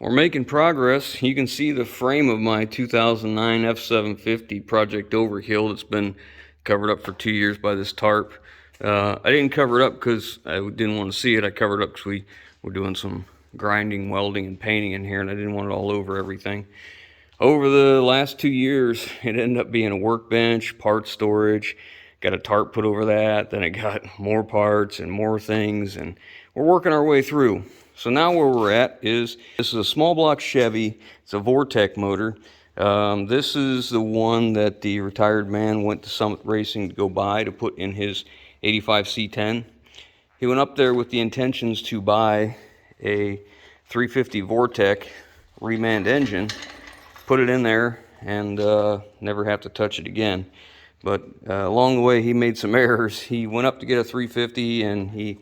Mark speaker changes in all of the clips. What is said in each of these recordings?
Speaker 1: We're making progress. You can see the frame of my 2009 F-750 Project Overkill that's been covered up for 2 years by this tarp. I didn't cover it up because I didn't want to see it. I covered it up because we were doing some grinding, welding, and painting in here, and I didn't want it all over everything. Over the last 2 years, it ended up being a workbench, part storage, got a tarp put over that, then it got more parts and more things, and we're working our way through. So now where we're at is, this is a small block Chevy. It's a Vortec motor. This is the one that the retired man went to Summit Racing to go buy to put in his 85 C10. He went up there with the intentions to buy a 350 Vortec reman engine, put it in there, and never have to touch it again. But along the way, he made some errors. He went up to get a 350, and he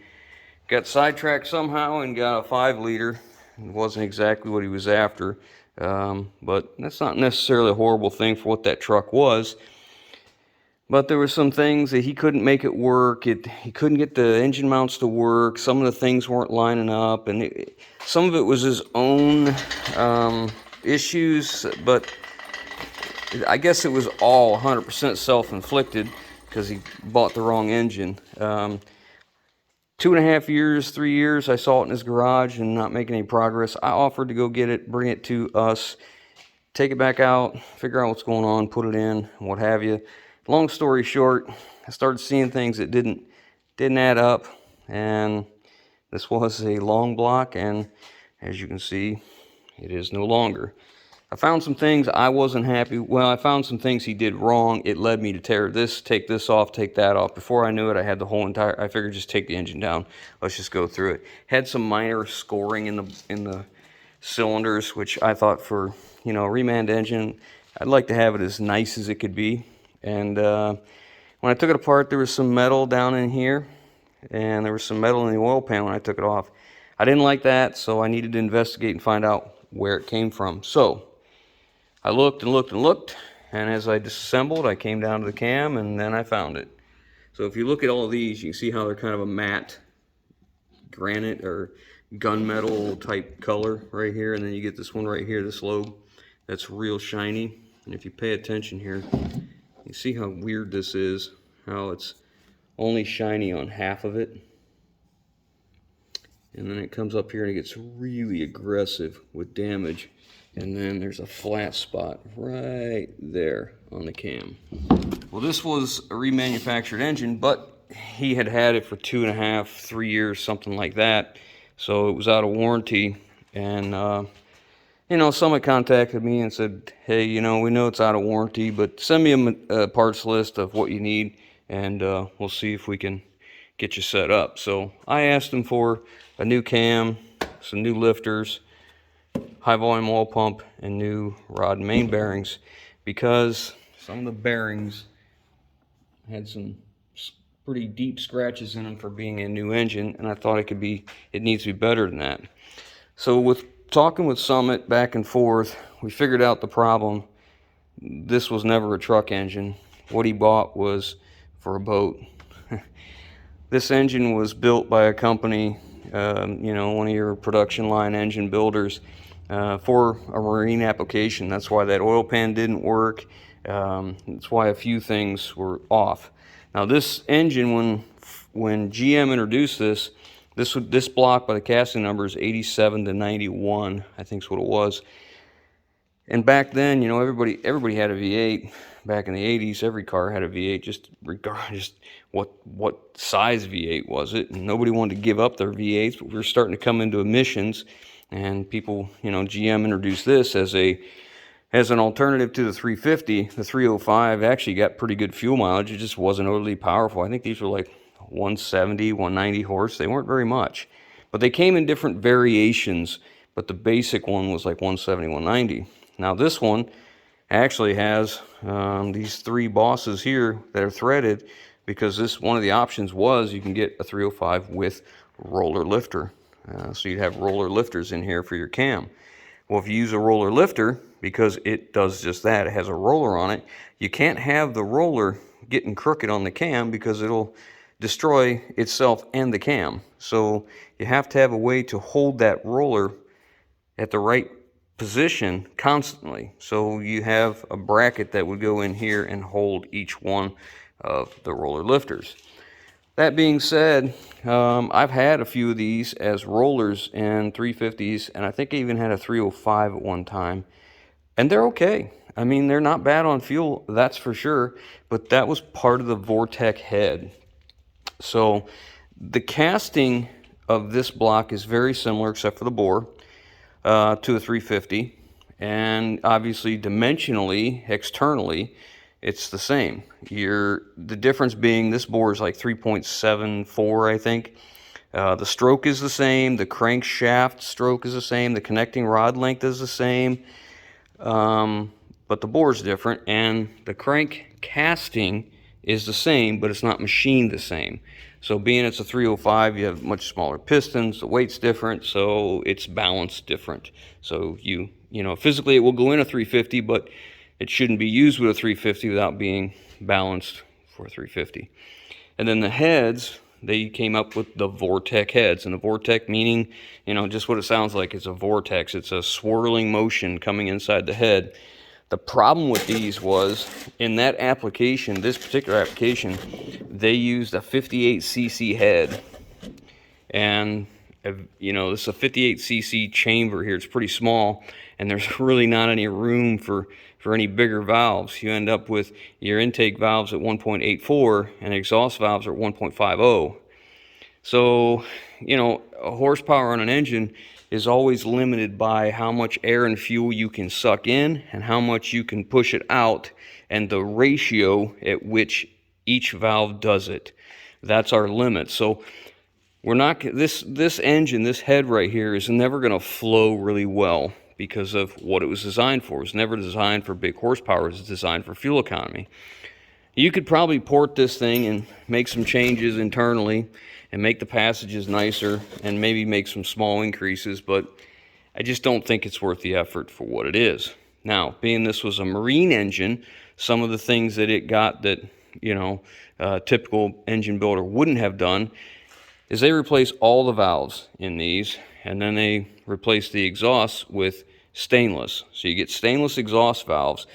Speaker 1: got sidetracked somehow and got a 5-liter. It wasn't exactly what he was after, but that's not necessarily a horrible thing for what that truck was. But there were some things that he couldn't make it work. He couldn't get the engine mounts to work. Some of the things weren't lining up, and some of it was his own issues, but I guess it was all 100% self-inflicted because he bought the wrong engine. 2.5 years, 3 years, I saw it in his garage and not making any progress. I offered to go get it, bring it to us, take it back out, figure out what's going on, put it in, what have you. Long story short, I started seeing things that didn't add up, and this was a long block, and as you can see, it is no longer. I found some things I wasn't happy. Well, I found some things he did wrong. It led me to tear this, take this off, take that off. Before I knew it, I had the whole entire, I figured just take the engine down. Let's just go through it. Had some minor scoring in the cylinders, which I thought for, you know, a reman engine, I'd like to have it as nice as it could be. And when I took it apart, there was some metal down in here, and there was some metal in the oil pan when I took it off. I didn't like that, so I needed to investigate and find out where it came from. So I looked and looked and looked, and as I disassembled, I came down to the cam, and then I found it. So if you look at all of these, you can see how they're kind of a matte granite or gunmetal type color right here, and then you get this one right here, this lobe, that's real shiny. And if you pay attention here, you see how weird this is, how it's only shiny on half of it. And then it comes up here and it gets really aggressive with damage. And then there's a flat spot right there on the cam. Well, this was a remanufactured engine, but he had had it for 2.5, 3 years, something like that. So it was out of warranty. And, you know, someone contacted me and said, hey, you know, we know it's out of warranty, but send me a parts list of what you need, and we'll see if we can get you set up. So I asked him for a new cam, some new lifters, high volume oil pump, and new rod and main bearings, because some of the bearings had some pretty deep scratches in them for being a new engine, and I thought it needs to be better than that. So with talking with Summit back and forth, we figured out the problem. This was never a truck engine. What he bought was for a boat. This engine was built by a company, you know, one of your production line engine builders, for a marine application. That's why that oil pan didn't work. That's why a few things were off. Now this engine, when GM introduced this block by the casting number is 87 to 91, I think is what it was. And back then, you know, everybody had a V8. Back in the 80s, every car had a V8, just regardless what size V8 was it. And nobody wanted to give up their V8s, but we were starting to come into emissions, and people, you know, GM introduced this as an alternative to the 350. The 305 actually got pretty good fuel mileage. It just wasn't overly powerful. I think these were like 170, 190 horse. They weren't very much, but they came in different variations, but the basic one was like 170, 190. Now this one actually has these 3 bosses here that are threaded, because one of the options was you can get a 305 with roller lifter. So you'd have roller lifters in here for your cam. Well, if you use a roller lifter, because it does just that, it has a roller on it, you can't have the roller getting crooked on the cam because it'll destroy itself and the cam. So you have to have a way to hold that roller at the right position constantly. So you have a bracket that would go in here and hold each one of the roller lifters. That being said, I've had a few of these as rollers in 350s, and I think I even had a 305 at one time, and they're okay. I mean, they're not bad on fuel, that's for sure, but that was part of the Vortec head. So the casting of this block is very similar, except for the bore, to a 350, and obviously dimensionally, externally, it's the same. The difference being this bore is like 3.74, I think. The stroke is the same, the crankshaft stroke is the same, the connecting rod length is the same, but the bore is different, and the crank casting is the same, but it's not machined the same. So being it's a 305, you have much smaller pistons, the weight's different, so it's balanced different. So you know, physically it will go in a 350, but it shouldn't be used with a 350 without being balanced for a 350. And then the heads, they came up with the Vortec heads, and the Vortec meaning, you know, just what it sounds like. It's a vortex. It's a swirling motion coming inside the head. The problem with these was, in that application, this particular application, they used a 58cc head. And, you know, this is a 58cc chamber here. It's pretty small, and there's really not any room for any bigger valves. You end up with your intake valves at 1.84 and exhaust valves are 1.50. So, you know, horsepower on an engine is always limited by how much air and fuel you can suck in and how much you can push it out, and the ratio at which each valve does it. That's our limit. So we're not, this engine, this head right here, is never going to flow really well because of what it was designed for. It was never designed for big horsepower. It was designed for fuel economy. You could probably port this thing and make some changes internally and make the passages nicer and maybe make some small increases, but I just don't think it's worth the effort for what it is. Now, being this was a marine engine, some of the things that it got that, you know, a typical engine builder wouldn't have done is they replace all the valves in these, and then they replace the exhausts with stainless. So you get stainless exhaust valves.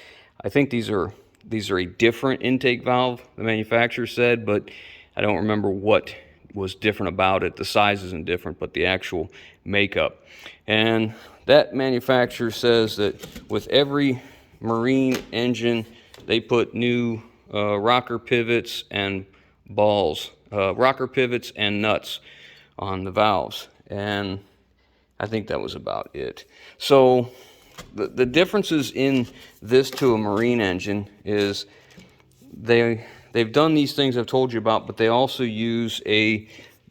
Speaker 1: I think these are a different intake valve, the manufacturer said, but I don't remember what was different about it. The size isn't different, but the actual makeup. And that manufacturer says that with every marine engine, they put new rocker pivots and balls, rocker pivots and nuts on the valves. And I think that was about it. So the differences in this to a marine engine is they've done these things I've told you about, but they also use a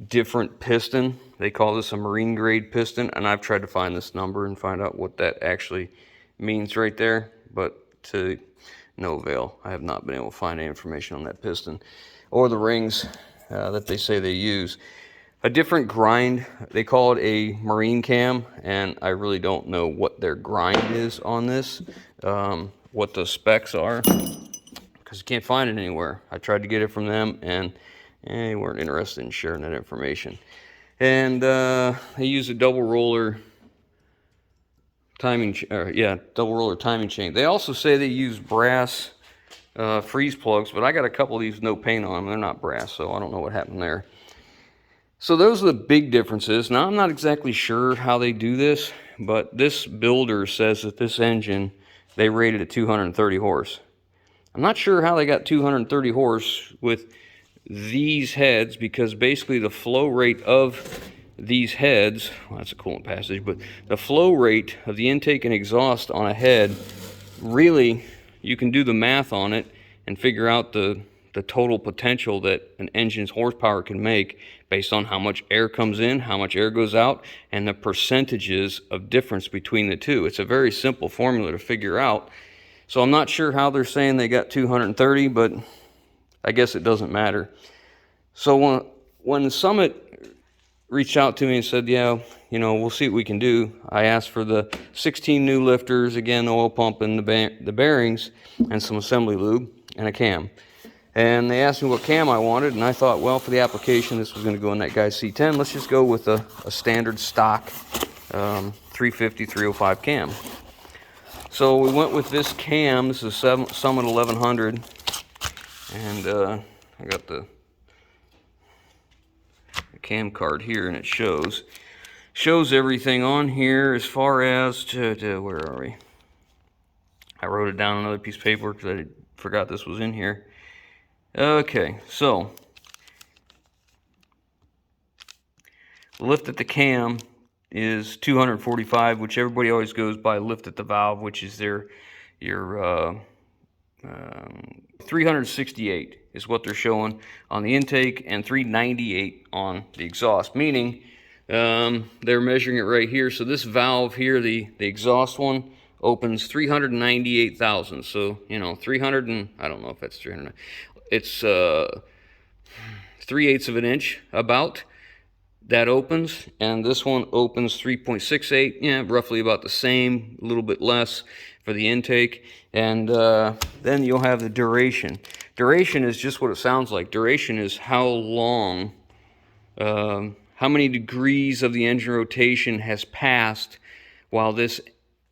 Speaker 1: different piston. They call this a marine grade piston, and I've tried to find this number and find out what that actually means right there, but to no avail. I have not been able to find any information on that piston or the rings that they say they use. A different grind, they call it a marine cam, and I really don't know what their grind is on this, what the specs are, because you can't find it anywhere. I tried to get it from them, and they weren't interested in sharing that information. And they use a double roller timing, double roller timing chain. They also say they use brass freeze plugs, but I got a couple of these with no paint on them. They're not brass, so I don't know what happened there. So those are the big differences. Now, I'm not exactly sure how they do this, but this builder says that this engine, they rated at 230 horse. I'm not sure how they got 230 horse with these heads, because basically the flow rate of these heads, well, that's a coolant passage, but the flow rate of the intake and exhaust on a head, really, you can do the math on it and figure out the total potential that an engine's horsepower can make based on how much air comes in, how much air goes out, and the percentages of difference between the two. It's a very simple formula to figure out. So I'm not sure how they're saying they got 230, but I guess it doesn't matter. So when Summit reached out to me and said, yeah, you know, we'll see what we can do, I asked for the 16 new lifters, again, the oil pump and the bearings, and some assembly lube, and a cam. And they asked me what cam I wanted, and I thought, well, for the application, this was going to go in that guy's C10. Let's just go with a standard stock 350, 305 cam. So we went with this cam. This is Summit 1100, and I got the cam card here, and it shows everything on here as far as to where are we? I wrote it down on another piece of paper because I forgot this was in here. Okay, so lift at the cam is 245, which everybody always goes by lift at the valve, which is your 368 is what they're showing on the intake, and 398 on the exhaust, meaning they're measuring it right here. So this valve here, the exhaust one, opens 398 thousandths. So, you know, 300 and, I don't know if that's 300. It's 3/8 of an inch about. That opens, and this one opens 3.68, yeah, roughly about the same, a little bit less for the intake. And then you'll have the duration. Duration is just what it sounds like. Duration is how long, how many degrees of the engine rotation has passed while this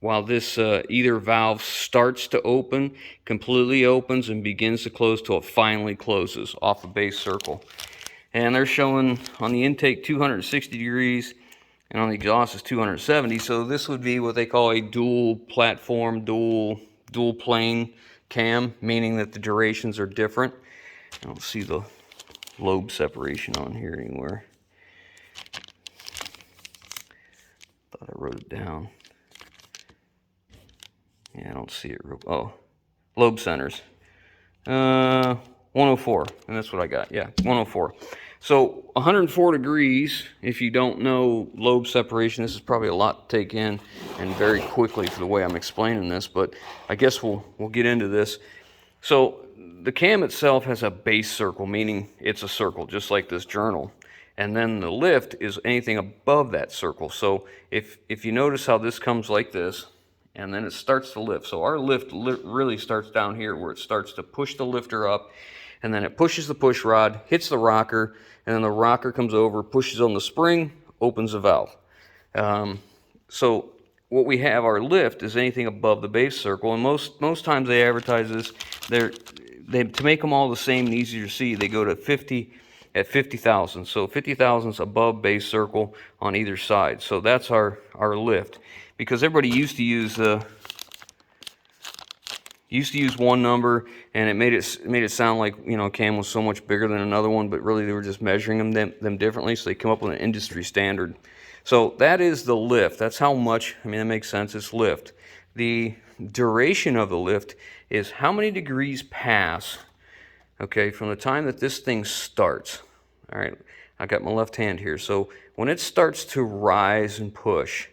Speaker 1: either valve starts to open, completely opens, and begins to close till it finally closes off a base circle. And they're showing on the intake 260 degrees, and on the exhaust is 270. So this would be what they call a dual platform, dual plane cam, meaning that the durations are different. I don't see the lobe separation on here anywhere. Thought I wrote it down. Yeah, I don't see it. Oh, lobe centers. 104, and that's what I got. Yeah, 104. So 104 degrees, if you don't know lobe separation, this is probably a lot to take in, and very quickly for the way I'm explaining this, but I guess we'll get into this. So the cam itself has a base circle, meaning it's a circle, just like this journal. And then the lift is anything above that circle. So if you notice how this comes like this, and then it starts to lift. So our lift really starts down here, where it starts to push the lifter up, and then it pushes the push rod, hits the rocker, and then the rocker comes over, pushes on the spring, opens the valve. So what we have, our lift, is anything above the base circle, and most times they advertise this. To make them all the same and easier to see, they go to 50 at 50 thousandths. So 50 thousandths above base circle on either side. So that's our lift. Because everybody used to use one number, and it made it sound like, you know, a cam was so much bigger than another one, but really they were just measuring them differently, so they come up with an industry standard. So that is the lift. That's how much, I mean, that makes sense, it's lift. The duration of the lift is how many degrees pass, okay, from the time that this thing starts. All right, I got my left hand here. So when it starts to rise and push,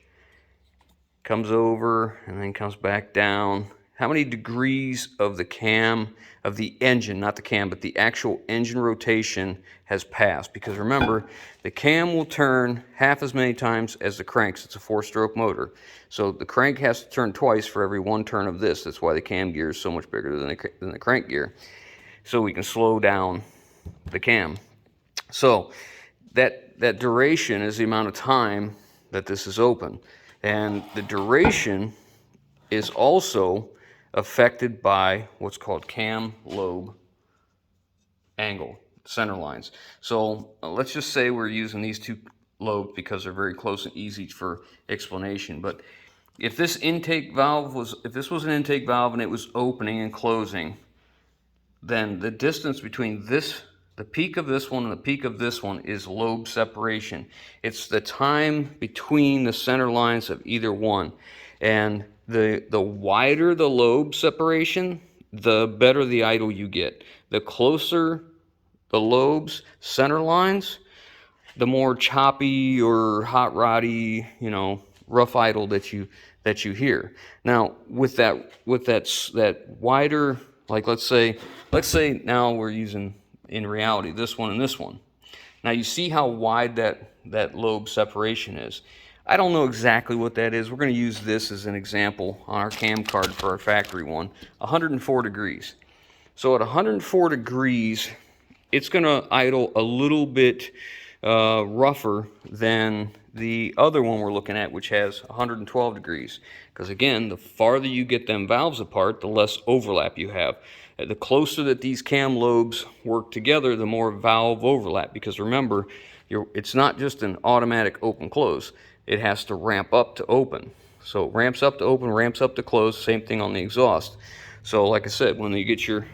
Speaker 1: comes over and then comes back down, how many degrees of the cam, of the engine, not the cam, but the actual engine rotation has passed? Because remember, the cam will turn half as many times as the cranks. It's a 4-stroke motor. So the crank has to turn twice for every one turn of this. That's why the cam gear is so much bigger than the crank gear. So we can slow down the cam. So that duration is the amount of time that this is open. And the duration is also affected by what's called cam lobe angle, center lines. So let's just say we're using these two lobes because they're very close and easy for explanation. But if this was an intake valve and it was opening and closing, then the distance between the peak of this one and the peak of this one is lobe separation. It's the time between the center lines of either one. And the wider the lobe separation, the better the idle you get. The closer the lobes center lines, the more choppy or hot roddy, you know, rough idle that you hear. Now with that wider, like let's say now we're using, in reality, this one and this one. Now you see how wide that lobe separation is. I don't know exactly what that is. We're going to use this as an example on our cam card for our factory one. 104 degrees. So at 104 degrees, it's going to idle a little bit rougher than the other one we're looking at, which has 112 degrees. Because again, the farther you get them valves apart, the less overlap you have. The closer that these cam lobes work together, the more valve overlap. Because remember, it's not just an automatic open close. It has to ramp up to open. So it ramps up to open, ramps up to close, same thing on the exhaust. So like I said, when you get your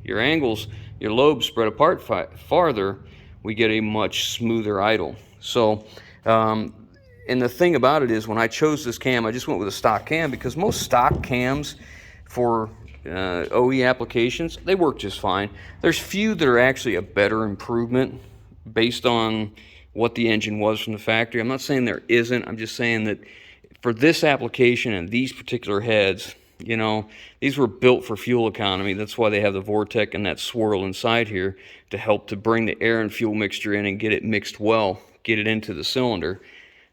Speaker 1: angles, your lobes spread apart farther, we get a much smoother idle. So, and the thing about it is, when I chose this cam, I just went with a stock cam because most stock cams for OE applications, they work just fine. There's few that are actually a better improvement based on what the engine was from the factory. I'm not saying there isn't, I'm just saying that for this application and these particular heads, you know, these were built for fuel economy. That's why they have the Vortec and that swirl inside here to help to bring the air and fuel mixture in and get it mixed well, get it into the cylinder,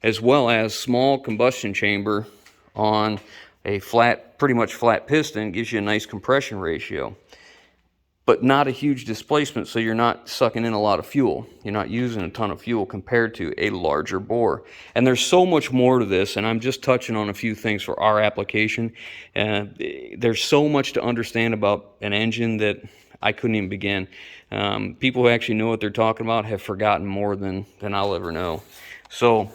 Speaker 1: as well as small combustion chamber on a flat, pretty much flat piston, gives you a nice compression ratio, but not a huge displacement, so you're not sucking in a lot of fuel. You're not using a ton of fuel compared to a larger bore. And there's so much more to this, and I'm just touching on a few things for our application. There's so much to understand about an engine that I couldn't even begin. People who actually know what they're talking about have forgotten more than I'll ever know. So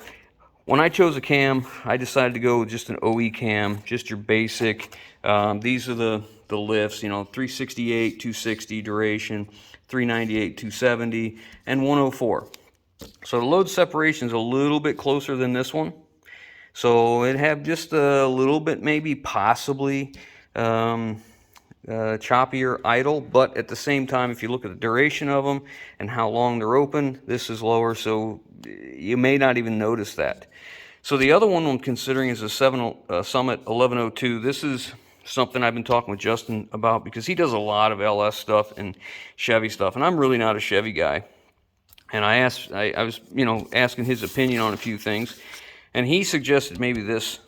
Speaker 1: when I chose a cam, I decided to go with just an OE cam, just your basic. These are the lifts, you know, 368, 260 duration, 398, 270, and 104. So the load separation is a little bit closer than this one. So it have just a little bit, maybe possibly choppier idle, but at the same time, if you look at the duration of them and how long they're open, this is lower, so you may not even notice that. So the other one I'm considering is a Summit 1102. This is something I've been talking with Justin about because he does a lot of LS stuff and Chevy stuff, and I'm really not a Chevy guy. And I was, you know, asking his opinion on a few things, and he suggested maybe this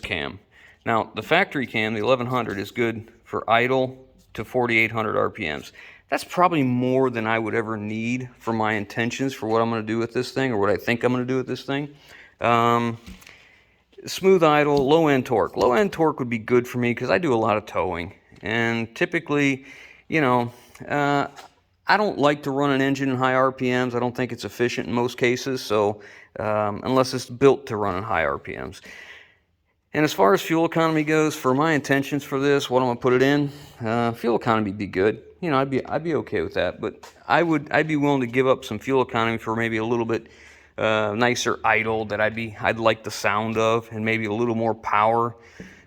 Speaker 1: cam. Now, the factory cam, the 1100, is good for idle to 4,800 RPMs. That's probably more than I would ever need for my intentions for what I'm going to do with this thing, or what I think I'm going to do with this thing. Smooth idle, low end torque. Low end torque would be good for me because I do a lot of towing, and typically, you know, I don't like to run an engine in high RPMs. I don't think it's efficient in most cases, so unless it's built to run in high RPMs. And as far as fuel economy goes, for my intentions for this, what I'm gonna put it in, fuel economy would be good. You know, I'd be okay with that, but I'd be willing to give up some fuel economy for maybe a little bit nicer idle that I'd like the sound of, and maybe a little more power,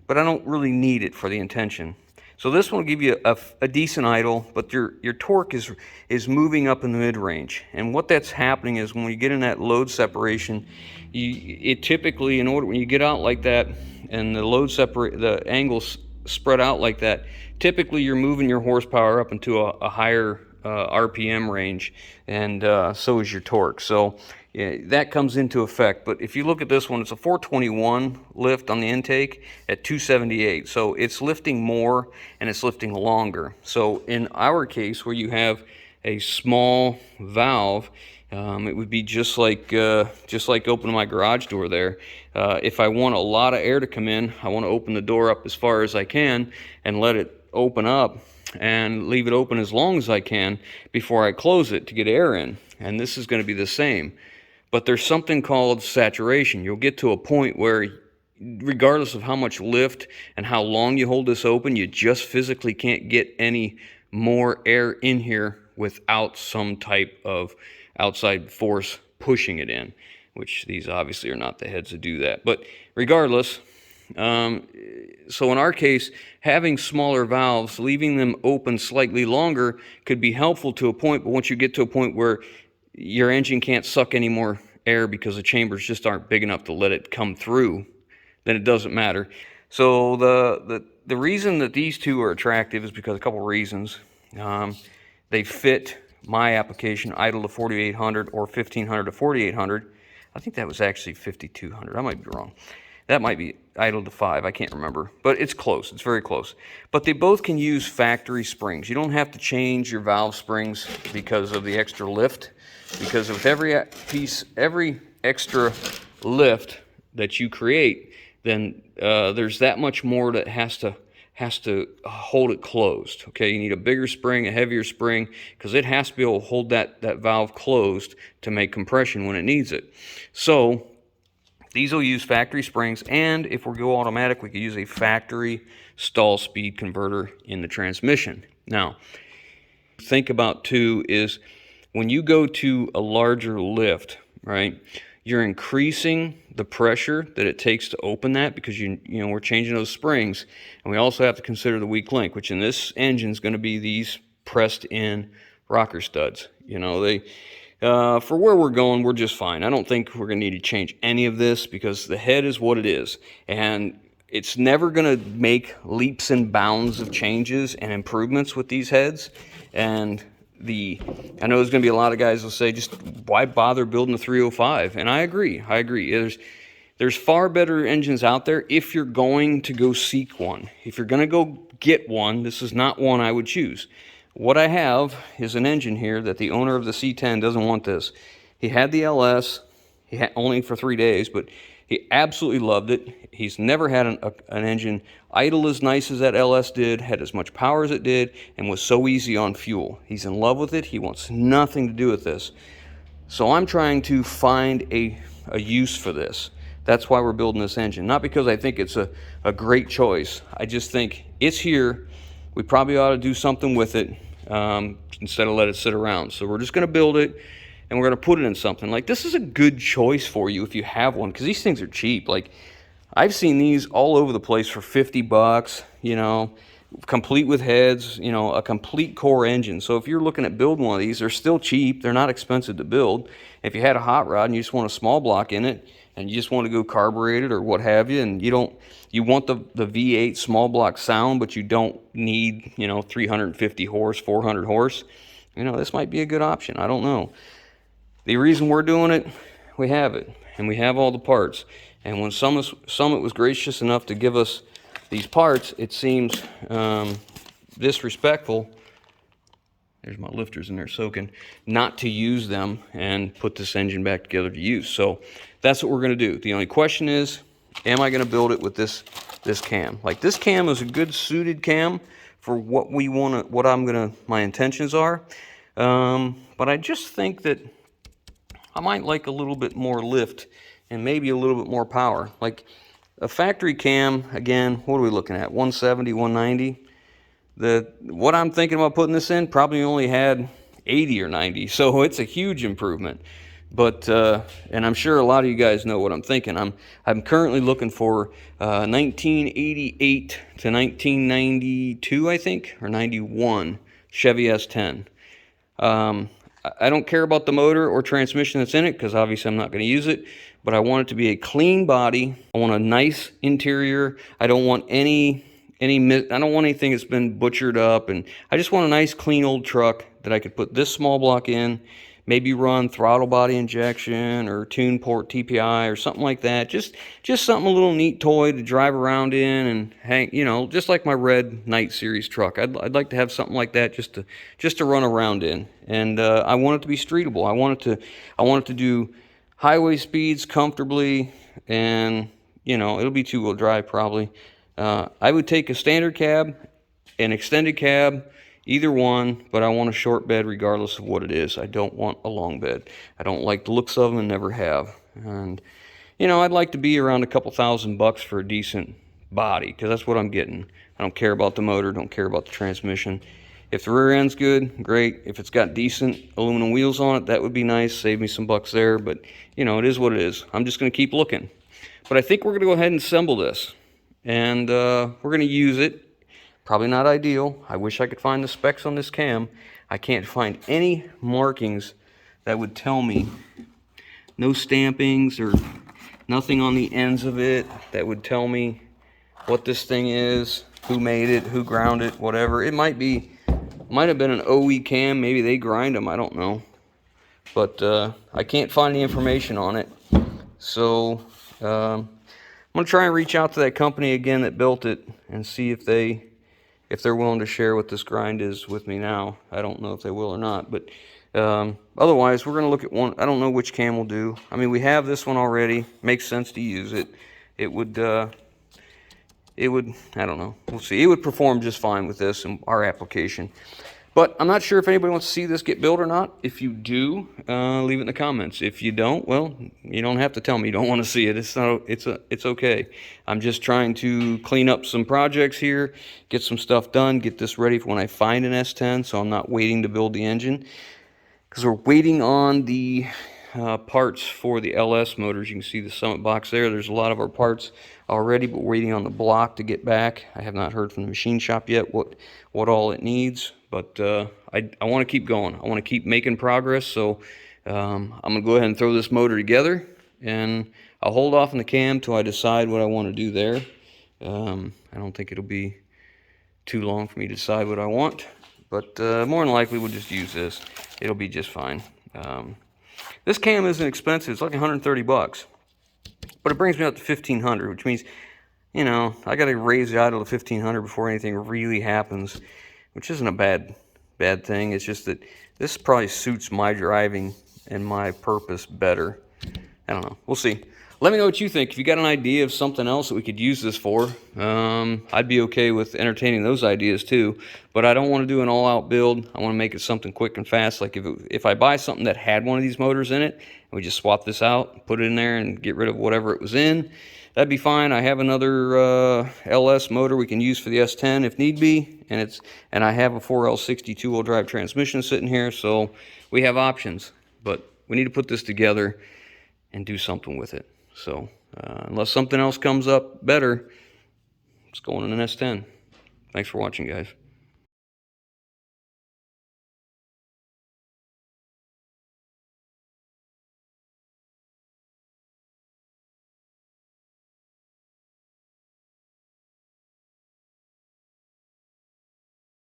Speaker 1: but I don't really need it for the intention. So this one will give you a decent idle, but your torque is moving up in the mid-range. And what that's happening is when you get in that load separation, it typically, when you get out like that and the angles spread out like that, typically you're moving your horsepower up into a higher RPM range, and so is your torque. So yeah, that comes into effect. But if you look at this one, it's a 421 lift on the intake at 278. So it's lifting more and it's lifting longer. So in our case, where you have a small valve, it would be just like opening my garage door there. If I want a lot of air to come in, I want to open the door up as far as I can and let it open up and leave it open as long as I can before I close it to get air in. And this is going to be the same. But there's something called saturation. You'll get to a point where, regardless of how much lift and how long you hold this open, you just physically can't get any more air in here without some type of outside force pushing it in, which these obviously are not the heads to do that. But regardless, so in our case, having smaller valves, leaving them open slightly longer could be helpful to a point, but once you get to a point where your engine can't suck any more air because the chambers just aren't big enough to let it come through, then it doesn't matter. So the reason that these two are attractive is because a couple reasons. They fit my application, idle to 4,800 or 1,500 to 4,800. I think that was actually 5,200. I might be wrong. That might be idle to 5. I can't remember. But it's close. It's very close. But they both can use factory springs. You don't have to change your valve springs because of the extra lift. Because with every extra lift that you create, then there's that much more that has to hold it closed. Okay, you need a bigger spring, a heavier spring, because it has to be able to hold that valve closed to make compression when it needs it. So these will use factory springs, and if we go automatic, we could use a factory stall speed converter in the transmission. Now, think about too is when you go to a larger lift, right, you're increasing the pressure that it takes to open that, because you know we're changing those springs, and we also have to consider the weak link, which in this engine is going to be these pressed in rocker studs. You know, they for where we're going, we're just fine. I don't think we're going to need to change any of this, because the head is what it is, and it's never going to make leaps and bounds of changes and improvements with these heads. And I know there's going to be a lot of guys who'll say, just why bother building a 305? And I agree. There's far better engines out there if you're going to go seek one. If you're going to go get one, this is not one I would choose. What I have is an engine here that the owner of the C10 doesn't want this. He had the LS, he had only for 3 days, but he absolutely loved it. He's never had an engine idle as nice as that LS did, had as much power as it did, and was so easy on fuel. He's in love with it. He wants nothing to do with this. So I'm trying to find a use for this. That's why we're building this engine. Not because I think it's a great choice. I just think it's here. We probably ought to do something with it instead of let it sit around. So we're just going to build it, and we're going to put it in something. Like, this is a good choice for you if you have one, because these things are cheap. Like, I've seen these all over the place for 50 bucks, you know, complete with heads, you know, a complete core engine. So if you're looking at building one of these, they're still cheap. They're not expensive to build. If you had a hot rod and you just want a small block in it, and you just want to go carbureted or what have you, and you want the V8 small block sound, but you don't need, you know, 350 horse, 400 horse, you know, this might be a good option. I don't know. The reason we're doing it, we have it, and we have all the parts. And when Summit was gracious enough to give us these parts, it seems disrespectful, there's my lifters in there soaking, not to use them and put this engine back together to use. So that's what we're going to do. The only question is, am I going to build it with this cam? Like, this cam is a good suited cam for what we want to, my intentions are. But I just think that I might like a little bit more lift and maybe a little bit more power. Like a factory cam, again, what are we looking at? 170, 190? What I'm thinking about putting this in probably only had 80 or 90, so it's a huge improvement. But and I'm sure a lot of you guys know what I'm thinking. I'm currently looking for 1988 to 1992, I think, or 91 Chevy S10. I don't care about the motor or transmission that's in it, because obviously I'm not going to use it, but I want it to be a clean body. I want a nice interior. I don't want I don't want anything that's been butchered up, and I just want a nice clean old truck that I could put this small block in, maybe run throttle body injection or tune port TPI or something like that. Just something, a little neat toy to drive around in and hang, you know, just like my red Night Series truck. I'd like to have something like that just to run around in. And I want it to be streetable. I want it to do highway speeds comfortably, and you know, it'll be two-wheel drive probably. I would take a standard cab, an extended cab, either one, but I want a short bed regardless of what it is. I don't want a long bed. I don't like the looks of them and never have. And, you know, I'd like to be around a couple $1,000 for a decent body, because that's what I'm getting. I don't care about the motor, don't care about the transmission. If the rear end's good, great. If it's got decent aluminum wheels on it, that would be nice. Save me some bucks there, but, you know, it is what it is. I'm just going to keep looking. But I think we're going to go ahead and assemble this. And we're going to use it. Probably not ideal. I wish I could find the specs on this cam. I can't find any markings that would tell me, no stampings or nothing on the ends of it that would tell me what this thing is, who made it, who ground it, whatever. It might have been an OE cam. Maybe they grind them. I don't know. But I can't find the information on it. So I'm going to try and reach out to that company again that built it and see if they're willing to share what this grind is with me now. I don't know if they will or not, but Otherwise, we're going to look at one. I don't know which cam we'll do. I mean, we have this one already. Makes sense to use it. It would, I don't know. We'll see. It would perform just fine with this in our application. But I'm not sure if anybody wants to see this get built or not. If you do, leave it in the comments. If you don't, well, you don't have to tell me you don't want to see it. It's okay. I'm just trying to clean up some projects here, get some stuff done, get this ready for when I find an S10, so I'm not waiting to build the engine. Because we're waiting on the parts for the LS motors. You can see the Summit box there. There's a lot of our parts already, but we're waiting on the block to get back. I have not heard from the machine shop yet what all it needs, but I want to keep going. I want to keep making progress, so I'm going to go ahead and throw this motor together, and I'll hold off on the cam till I decide what I want to do there. I don't think it'll be too long for me to decide what I want, but more than likely we'll just use this. It'll be just fine. This cam isn't expensive. It's like 130 bucks. But it brings me up to 1,500, which means, you know, I got to raise it idle to 1,500 before anything really happens, which isn't a bad thing. It's just that this probably suits my driving and my purpose better. I don't know. We'll see. Let me know what you think. If you got an idea of something else that we could use this for, I'd be okay with entertaining those ideas too. But I don't want to do an all-out build. I want to make it something quick and fast. Like if I buy something that had one of these motors in it, and we just swap this out, put it in there, and get rid of whatever it was in, that'd be fine. I have another LS motor we can use for the S10 if need be, and I have a 4L60 two-wheel drive transmission sitting here, so we have options. But we need to put this together and do something with it. So unless something else comes up better, it's going in an S10. Thanks for watching, guys.